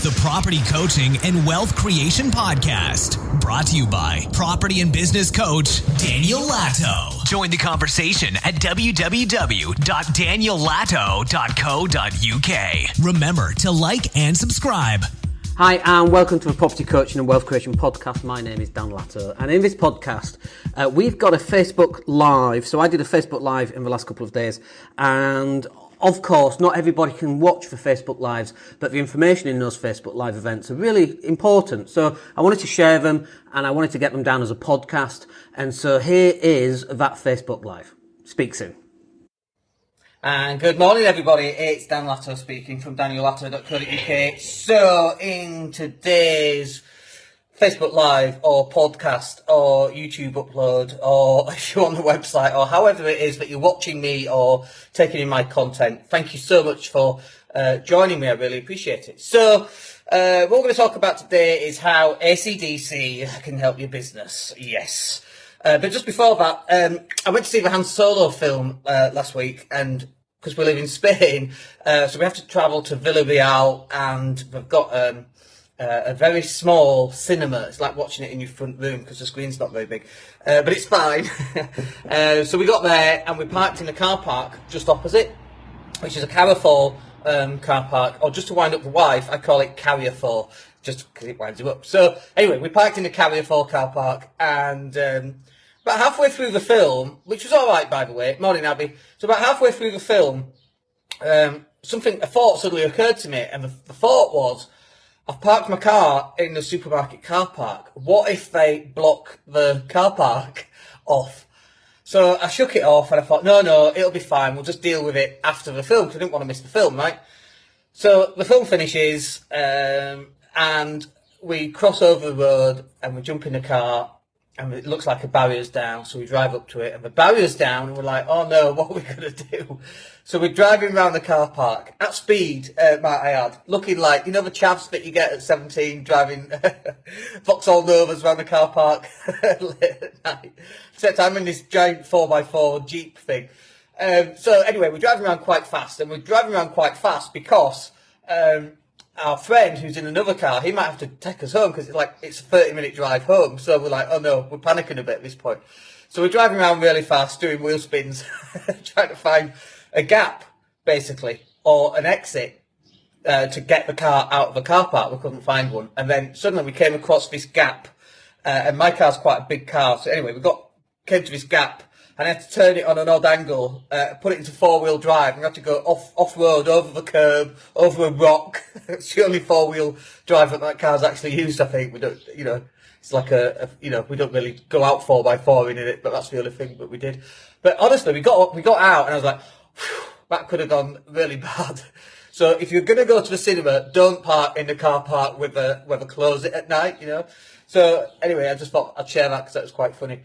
the Property Coaching and Wealth Creation Podcast. Brought to you by property and business coach Daniel Latto. Join the conversation at www.daniellatto.co.uk. Remember to like and subscribe. Hi and welcome to the Property Coaching and Wealth Creation Podcast. My name is Dan Latto, and in this podcast we've got a Facebook Live. So I did a Facebook Live in the last couple of days, and of course not everybody can watch the Facebook Lives, but the information in those Facebook Live events are really important. So I wanted to share them and I wanted to get them down as a podcast, and so here is that Facebook Live. Speak soon. And good morning, everybody. It's Dan Latto speaking from daniellatto.co.uk. So, in today's Facebook Live or podcast or YouTube upload, or if you're on the website, or however it is that you're watching me or taking in my content, thank you so much for joining me. I really appreciate it. So, what we're going to talk about today is how ACDC can help your business. Yes. But just before that, I went to see the Han Solo film last week, and because we live in Spain, so we have to travel to Villarreal, and we've got a very small cinema. It's like watching it in your front room because the screen's not very big, but it's fine. So we got there and we parked in a car park just opposite, which is a Carrefour car park, or just to wind up the wife, I call it Carrefour, just because it winds you up. So anyway, we parked in the Carrefour car park, and about halfway through the film, which was all right, by the way. Morning, Abby. So about halfway through the film, a thought suddenly occurred to me, and the thought was, I've parked my car in the supermarket car park. What if they block the car park off? So I shook it off, and I thought, no, it'll be fine. We'll just deal with it after the film, because I didn't want to miss the film, right? So the film finishes, and we cross over the road, and we jump in the car, and it looks like a barrier's down, so we drive up to it, and the barrier's down, and we're like, oh no, what are we going to do? So we're driving around the car park, at speed, might I add, looking like, you know the chavs that you get at 17, driving Vauxhall Novas around the car park late at night. Except I'm in this giant 4x4 Jeep thing. So anyway, we're driving around quite fast, and we're driving around quite fast because our friend who's in another car, he might have to take us home because it's a 30-minute drive home. So we're like, oh no, we're panicking a bit at this point. So we're driving around really fast, doing wheel spins, trying to find a gap, basically, or an exit to get the car out of the car park. We couldn't find one. And then suddenly we came across this gap, and my car's quite a big car. So anyway, came to this gap, and I had to turn it on an odd angle, put it into four-wheel drive, and we had to go off-road, over the curb, over a rock. It's the only four-wheel drive that car's actually used, I think. We don't, it's like we don't really go out 4x4 in it, but that's the only thing that we did. But honestly, we got out, and I was like, whew, that could have gone really bad. So if you're going to go to the cinema, don't park in the car park where they close it at night, So anyway, I just thought I'd share that because that was quite funny.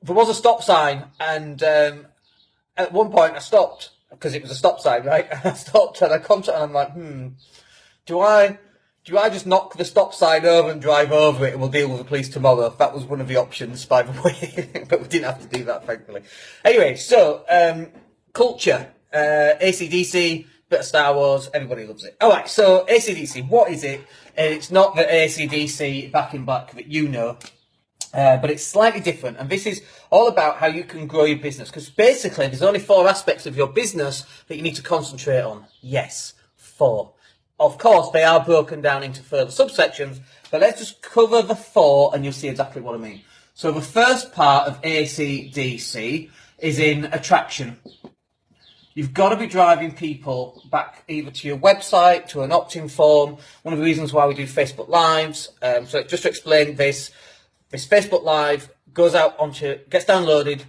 There was a stop sign, and at one point I stopped because it was a stop sign, right? And I stopped and I contacted, and I'm like, do I just knock the stop sign over and drive over it, and we'll deal with the police tomorrow? That was one of the options, by the way, but we didn't have to do that, thankfully. Anyway, so culture, A.C.D.C, bit of Star Wars, everybody loves it. All right, so A.C.D.C, what is it? It's not the A.C.D.C back in black that you know. But it's slightly different, and this is all about how you can grow your business, because basically there's only 4 aspects of your business that you need to concentrate on. Yes, 4. Of course, they are broken down into further subsections, but let's just cover the 4 and you'll see exactly what I mean. So the first part of ACDC is in attraction. You've got to be driving people back either to your website, to an opt-in form. One of the reasons why we do Facebook Lives, so just to explain this Facebook Live gets downloaded,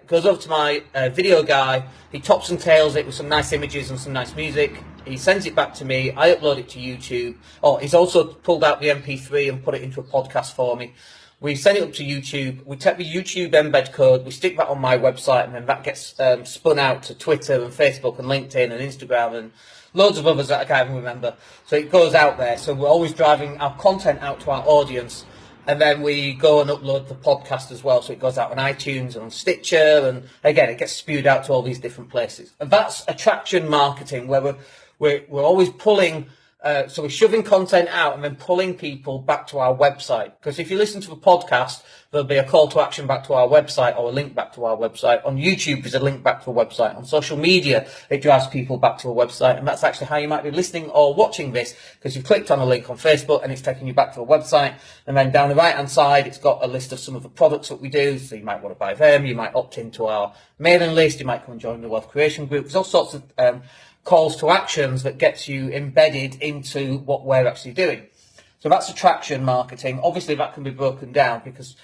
goes over to my video guy. He tops and tails it with some nice images and some nice music. He sends it back to me. I upload it to YouTube. Oh, he's also pulled out the MP3 and put it into a podcast for me. We send it up to YouTube. We take the YouTube embed code. We stick that on my website, and then that gets spun out to Twitter and Facebook and LinkedIn and Instagram and loads of others that I can't even remember. So it goes out there. So we're always driving our content out to our audience. And then we go and upload the podcast as well. So it goes out on iTunes and on Stitcher. And again, it gets spewed out to all these different places. And that's attraction marketing, where we're always pulling So we're shoving content out and then pulling people back to our website. Because if you listen to the podcast, there'll be a call to action back to our website or a link back to our website. On YouTube, there's a link back to a website. On social media, it drives people back to a website. And that's actually how you might be listening or watching this, because you've clicked on a link on Facebook and it's taking you back to a website. And then down the right-hand side, it's got a list of some of the products that we do. So you might want to buy them. You might opt into our mailing list. You might come and join the Wealth Creation Group. There's all sorts of calls to actions that gets you embedded into what we're actually doing. So that's attraction marketing. Obviously, that can be broken down, because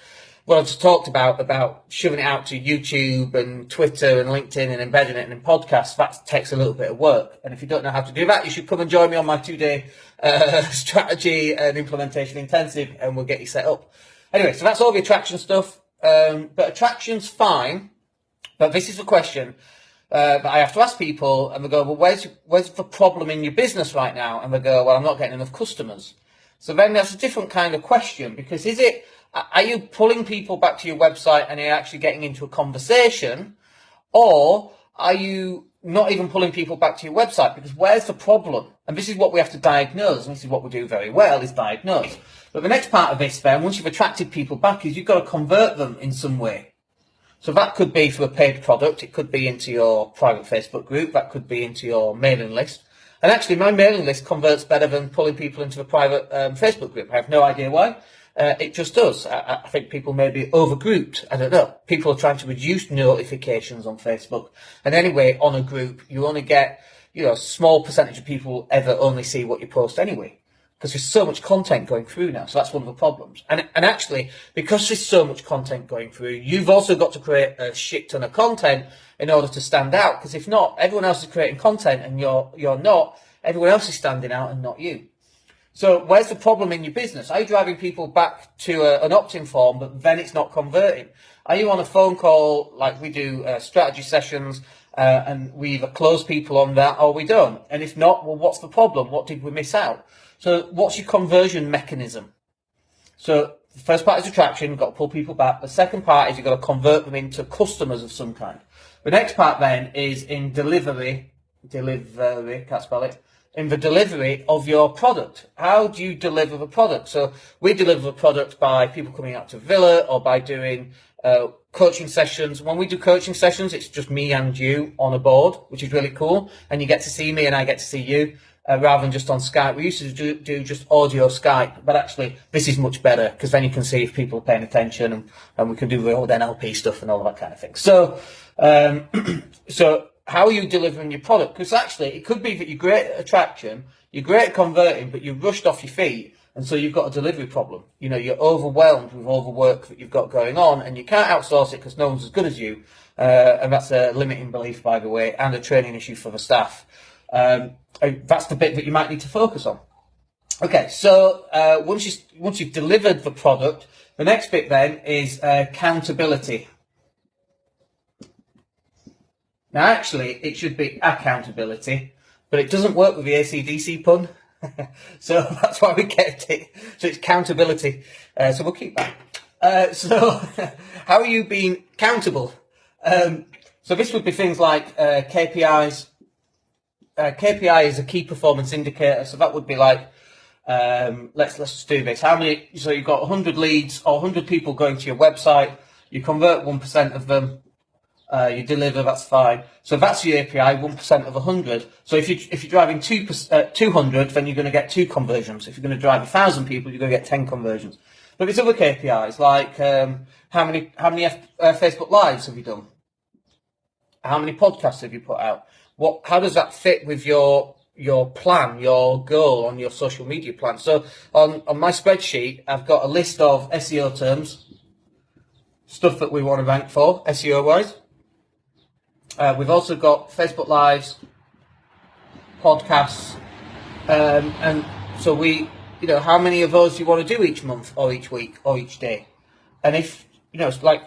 what I've just talked about shoving it out to YouTube and Twitter and LinkedIn and embedding it in podcasts, that takes a little bit of work. And if you don't know how to do that, you should come and join me on my 2-day strategy and implementation intensive, and we'll get you set up. Anyway, so that's all the attraction stuff. But attraction's fine. But this is the question. But I have to ask people, and they go, well, where's the problem in your business right now? And they go, well, I'm not getting enough customers. So then that's a different kind of question, because are you pulling people back to your website and you're actually getting into a conversation, or are you not even pulling people back to your website? Because where's the problem? And this is what we have to diagnose, and this is what we do very well, is diagnose. But the next part of this then, once you've attracted people back, is you've got to convert them in some way. So that could be through a paid product. It could be into your private Facebook group. That could be into your mailing list. And actually, my mailing list converts better than pulling people into a private Facebook group. I have no idea why. It just does. I think people may be overgrouped. I don't know. People are trying to reduce notifications on Facebook. And anyway, on a group, you only get, a small percentage of people ever only see what you post anyway, because there's so much content going through now. So that's one of the problems. And actually, because there's so much content going through, you've also got to create a shit ton of content in order to stand out. Because if not, everyone else is creating content and you're not. Everyone else is standing out and not you. So where's the problem in your business? Are you driving people back to an opt-in form, but then it's not converting? Are you on a phone call like we do strategy sessions, and we either close people on that or we don't? And if not, well, what's the problem? What did we miss out? So what's your conversion mechanism? So the first part is attraction, you've got to pull people back. The second part is you've got to convert them into customers of some kind. The next part then is in delivery, can't spell it, in the delivery of your product. How do you deliver the product? So we deliver the product by people coming out to Villa, or by doing coaching sessions. When we do coaching sessions, it's just me and you on a board, which is really cool. And you get to see me and I get to see you. Rather than just on Skype. We used to do just audio Skype, but actually this is much better, because then you can see if people are paying attention, and we can do the old NLP stuff and all that kind of thing. So, so how are you delivering your product? Because actually it could be that you're great at attraction, you're great at converting, but you're rushed off your feet, and so you've got a delivery problem. You're overwhelmed with all the work that you've got going on, and you can't outsource it because no one's as good as you. And that's a limiting belief, by the way, and a training issue for the staff. That's the bit that you might need to focus on. Okay, so once you've delivered the product, the next bit then is accountability. Now, actually, it should be accountability, but it doesn't work with the A.C.D.C pun, so that's why we kept it. So it's accountability. So we'll keep that. So how are you being accountable? So this would be things like KPIs. KPI is a key performance indicator, so that would be like, let's just do this. So you've got 100 leads or 100 people going to your website, you convert 1% of them, you deliver, that's fine. So that's your API, 1% of 100. So if you're driving 200, then you're going to get 2 conversions. If you're going to drive 1,000 people, you're going to get 10 conversions. But there's other KPIs, like how many Facebook Lives have you done? How many podcasts have you put out? How does that fit with your plan, your goal on your social media plan? So on my spreadsheet, I've got a list of SEO terms, stuff that we want to rank for, SEO wise. We've also got Facebook Lives, podcasts, and so how many of those do you want to do each month or each week or each day? And if, it's like,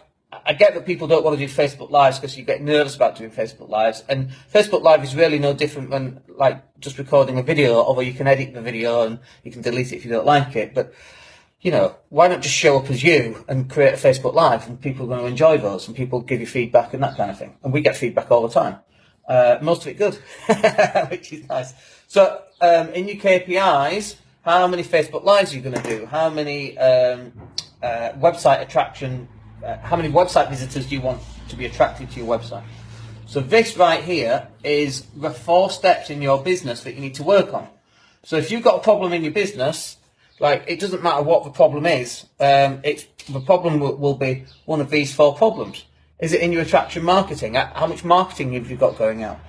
I get that people don't want to do Facebook Lives because you get nervous about doing Facebook Lives, and Facebook Live is really no different than like just recording a video, although you can edit the video and you can delete it if you don't like it. But why not just show up as you and create a Facebook Live, and people are going to enjoy those, and people give you feedback and that kind of thing. And we get feedback all the time. Most of it good, which is nice. So in your KPIs, how many Facebook Lives are you going to do? How many website attraction, how many website visitors do you want to be attracted to your website? So this right here is the 4 steps in your business that you need to work on. So if you've got a problem in your business, like, it doesn't matter what the problem is, the problem will be one of these 4 problems. Is it in your attraction marketing? How much marketing have you got going out?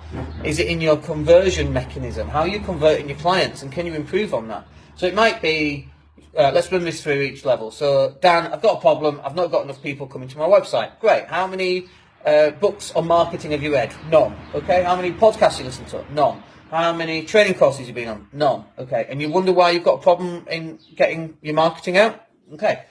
Is it in your conversion mechanism? How are you converting your clients, and can you improve on that? So it might be, let's run this through each level. So, Dan, I've got a problem. I've not got enough people coming to my website. Great. How many books on marketing have you read? None. Okay. How many podcasts have you listened to? None. How many training courses have you been on? None. Okay. And you wonder why you've got a problem in getting your marketing out? Okay.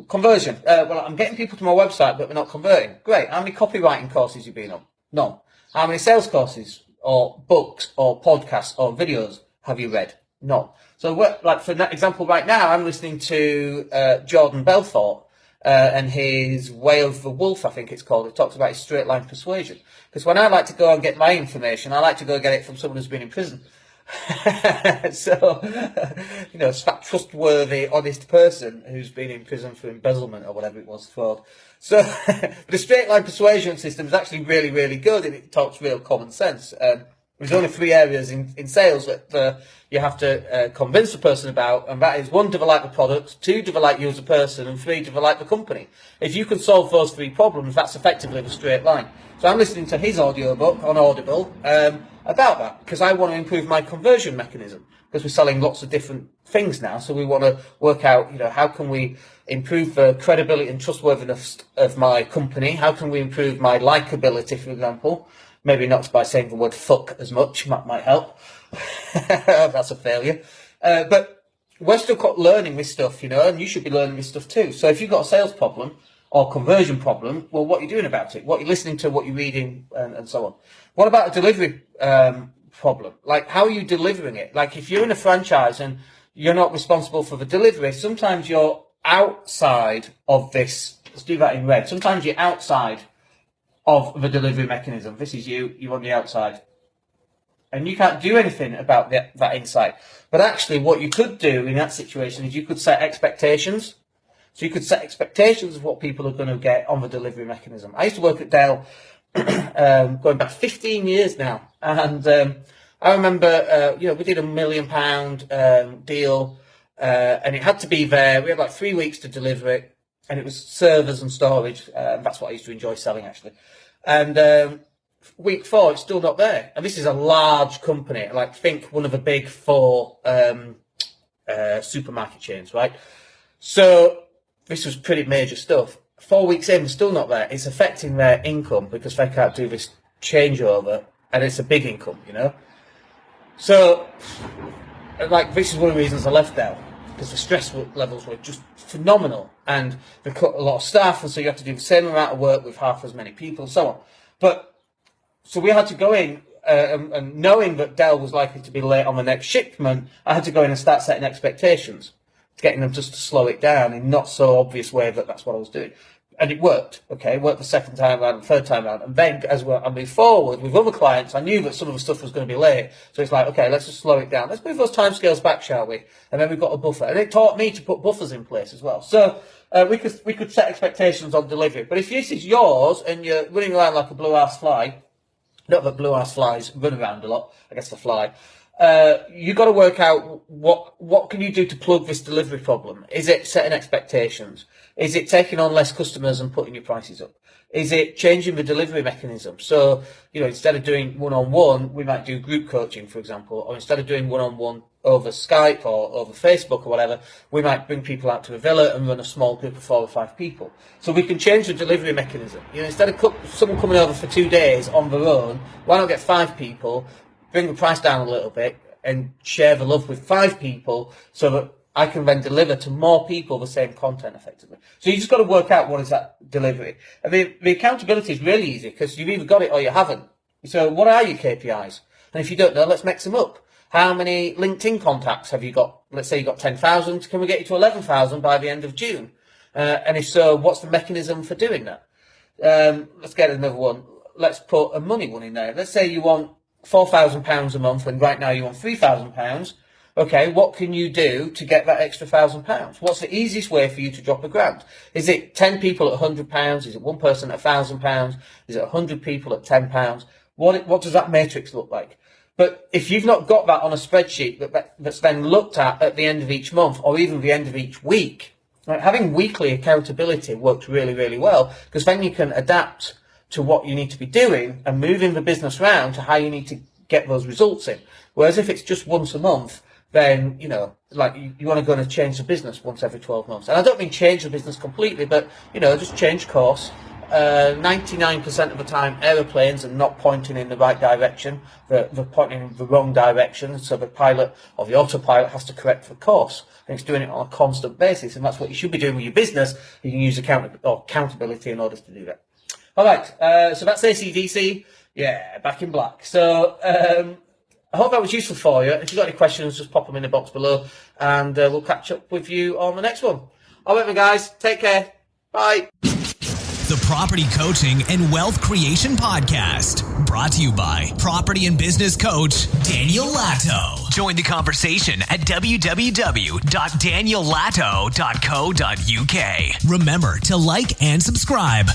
Conversion. Well, I'm getting people to my website, but we're not converting. Great. How many copywriting courses have you been on? None. How many sales courses or books or podcasts or videos have you read? None. So, like, for that example right now, I'm listening to Jordan Belfort and his Way of the Wolf, I think it's called. It talks about his straight line persuasion. Because when I like to go and get my information, I like to go get it from someone who's been in prison. So, you know, it's that trustworthy, honest person who's been in prison for embezzlement or whatever it was, fraud. So, the straight line persuasion system is actually really, really good, and it talks real common sense. There's only 3 areas in sales that you have to convince the person about, and that is 1, do they like the product, 2, do they like you as a person, and 3, do they like the company. If you can solve those 3 problems, that's effectively the straight line. So I'm listening to his audiobook on Audible about that, because I want to improve my conversion mechanism, because we're selling lots of different things now, so we want to work out, you know, how can we improve the credibility and trustworthiness of my company, how can we improve my likability, for example. Maybe not by saying the word fuck as much, that might help. That's a failure. But we're still learning this stuff, you know, and you should be learning this stuff too. So if you've got a sales problem or conversion problem, well, what are you doing about it? What are you listening to, what you're reading, and so on. What about a delivery problem? Like, how are you delivering it? Like, if you're in a franchise and you're not responsible for the delivery, sometimes you're outside of this. Let's do that in red. Sometimes you're outside of the delivery mechanism. This is you're on the outside. And you can't do anything about that inside. But actually, what you could do in that situation is you could set expectations. So you could set expectations of what people are going to get on the delivery mechanism. I used to work at Dell going back 15 years now. And I remember, you know, we did £1 million deal, and it had to be there. We had like 3 weeks to deliver it. And it was servers and storage. That's what I used to enjoy selling, actually. And week 4, it's still not there. And this is a large company, like, think one of the big 4 supermarket chains, right? So this was pretty major stuff. 4 weeks in, still not there. It's affecting their income because they can't do this changeover, and it's a big income, you know? So, like, this is one of the reasons I left Dell, because the stress levels were just phenomenal, and they cut a lot of staff, and so you have to do the same amount of work with half as many people, and so on. But so we had to go in, and knowing that Dell was likely to be late on the next shipment, I had to go in and start setting expectations, getting them just to slow it down in not so obvious way that that's what I was doing. And it worked, okay? It worked the second time around, the third time around. And then, as I moved forward with other clients, I knew that some of the stuff was going to be late. So it's like, okay, let's just slow it down. Let's move those timescales back, shall we? And then we've got a buffer. And it taught me to put buffers in place as well. So we could set expectations on delivery. But if this is yours and you're running around like a blue-ass fly, not that blue-ass flies run around a lot, I guess they fly, you've got to work out what can you do to plug this delivery problem. Is it setting expectations? Is it taking on less customers and putting your prices up? Is it changing the delivery mechanism? So, you know, instead of doing one-on-one, we might do group coaching, for example, or instead of doing one-on-one over Skype or over Facebook or whatever, we might bring people out to a villa and run a small group of 4 or 5 people. So we can change the delivery mechanism. You know, instead of someone coming over for 2 days on their own, why not get 5 people, bring the price down a little bit, and share the love with 5 people so that I can then deliver to more people the same content effectively. So you just got to work out what is that delivery. And the accountability is really easy because you've either got it or you haven't. So what are your KPIs? And if you don't know, let's mix them up. How many LinkedIn contacts have you got? Let's say you've got 10,000. Can we get you to 11,000 by the end of June? And if so, what's the mechanism for doing that? Let's get another one. let's put a money one in there. Let's say you want £4,000 a month when right now you want £3,000. Okay, what can you do to get that extra £1,000? What's the easiest way for you to drop a grand? Is it 10 people at £100? Is it one person at £1,000? Is it 100 people at £10? What does that matrix look like? But if you've not got that on a spreadsheet that's then looked at the end of each month or even the end of each week, right, having weekly accountability works really, really well, because then you can adapt to what you need to be doing and moving the business around to how you need to get those results in. Whereas if it's just once a month, then, you know, like you want to go and change the business once every 12 months. And I don't mean change the business completely, but, you know, just change course. 99% of the time, aeroplanes are not pointing in the right direction. They're pointing in the wrong direction. So the pilot or the autopilot has to correct the course. And it's doing it on a constant basis. And that's what you should be doing with your business. You can use accountability in order to do that. All right. So that's ACDC. Yeah, back in black. So, I hope that was useful for you. If you've got any questions, just pop them in the box below, and we'll catch up with you on the next one. All right, guys. Take care. Bye. The Property Coaching and Wealth Creation Podcast, brought to you by property and business coach Daniel Latto. Join the conversation at www.daniellatto.co.uk. Remember to like and subscribe.